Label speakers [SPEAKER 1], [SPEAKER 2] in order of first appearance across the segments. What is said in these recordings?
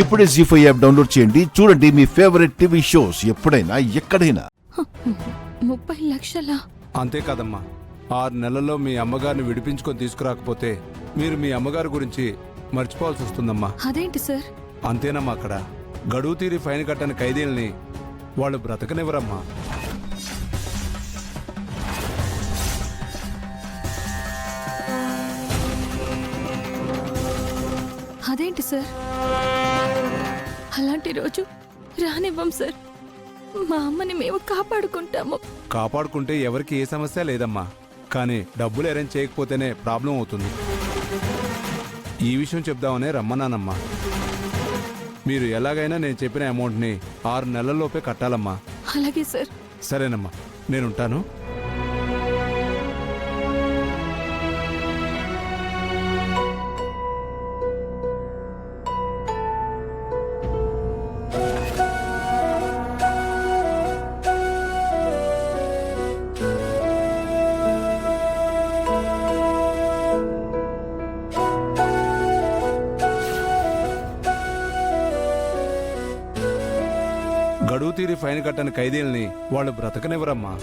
[SPEAKER 1] ఇప్పుడే జీ5 app download చేయండి. చూడండి మీ ఫేవరెట్ టీవీ షోస్ ఎప్పుడైనా ఎక్కడైనా.
[SPEAKER 2] 30 లక్షలా?
[SPEAKER 3] అంతే కదమ్మా, 6 నెలల్లో మీ అమ్మగారిని విడిపించుకొని తీసుకురాకపోతే మీరు మీ అమ్మగారి గురించి మర్చిపోవాల్సి వస్తుందమ్మా.
[SPEAKER 2] అదేంటి సార్?
[SPEAKER 3] అంతేనమ్మా, అక్కడ గడువు తీరి ఫైన్ కట్టని ఖైదీల్ని వాళ్ళు బ్రతకనివ్వరమ్మా.
[SPEAKER 2] అదేంటి సార్? అలాంటి రోజు రానివ్వం సార్. మా అమ్మని మేము కాపాడుకుంటాము.
[SPEAKER 3] కాపాడుకుంటే ఎవరికి ఏ సమస్య లేదమ్మా, కానీ డబ్బులు అరేంజ్ చేయకపోతేనే ప్రాబ్లం అవుతుంది. ఈ విషయం చెప్దామనే రమ్మన్నానమ్మా. మీరు ఎలాగైనా నేను చెప్పిన అమౌంట్ని 6 నెలల్లోపే కట్టాలమ్మా.
[SPEAKER 2] అలాగే సార్.
[SPEAKER 3] సరేనమ్మా, నేనుంటాను. గడువు తీరి ఫైన్ కట్టని ఖైదీల్ని వాళ్ళు బ్రతకనివ్వరమ్మా.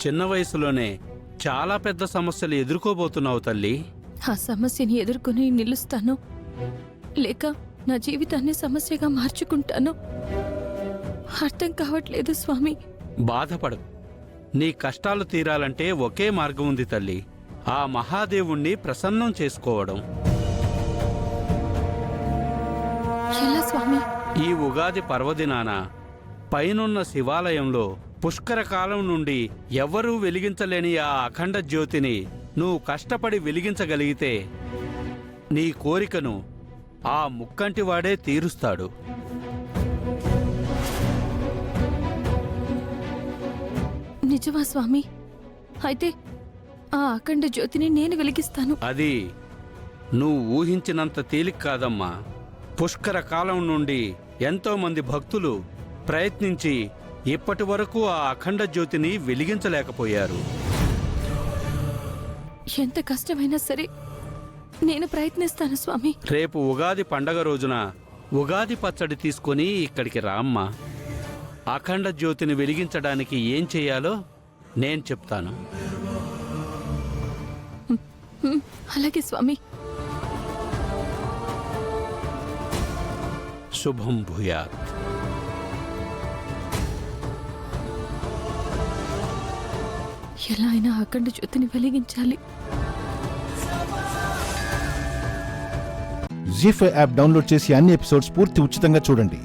[SPEAKER 4] చిన్న వయసులోనే చాలా పెద్ద సమస్యలు ఎదుర్కోబోతున్నావు తల్లి.
[SPEAKER 2] ఆ సమస్యని ఎదుర్కొని నిలుస్తాను, లేక నా జీవితాన్ని సమస్యగా మార్చుకుంటాను అర్థం కావట్లేదు స్వామి.
[SPEAKER 4] బాధపడు. నీ కష్టాలు తీరాలంటే ఒకే మార్గం ఉంది తల్లి, ఆ మహాదేవుణ్ణి ప్రసన్నం చేసుకోవడం.
[SPEAKER 2] ఎలా స్వామి?
[SPEAKER 4] ఈ ఉగాది పర్వదినాన పైనున్న శివాలయంలో పుష్కర కాలం నుండి ఎవ్వరూ వెలిగించలేని ఆ అఖండ జ్యోతిని నువ్వు కష్టపడి వెలిగించగలిగితే నీ కోరికను ఆ ముక్కంటివాడే తీరుస్తాడు.
[SPEAKER 2] నిజమా స్వామి? అయితే ఆ అఖండ జ్యోతిని నేను వెలిగిస్తాను.
[SPEAKER 4] అది నువ్వు ఊహించినంత తేలిక కాదమ్మా. పుష్కర కాలం నుండి ఎంతోమంది భక్తులు ప్రయత్నించి ఇప్పటి వరకు ఆ అఖండ జ్యోతిని వెలిగించలేకపోయారు.
[SPEAKER 2] ఎంత కష్టమైనా సరే నేను ప్రయత్నిస్తాను స్వామి.
[SPEAKER 4] రేపు ఉగాది పండగ రోజున ఉగాది పచ్చడి తీసుకొని ఇక్కడికి రామ్మా. అఖండ జ్యోతిని వెలిగించడానికి ఏం చెయ్యాలో నేను చెప్తాను.
[SPEAKER 2] అలాగే స్వామి.
[SPEAKER 4] శుభం భూయాత్.
[SPEAKER 2] ఎలా అయినా అఖండ జ్యోతిని వెలిగించాలి.
[SPEAKER 1] జీ5 యాప్ డౌన్లోడ్ చేసి అన్ని ఎపిసోడ్స్ పూర్తి ఉచితంగా చూడండి.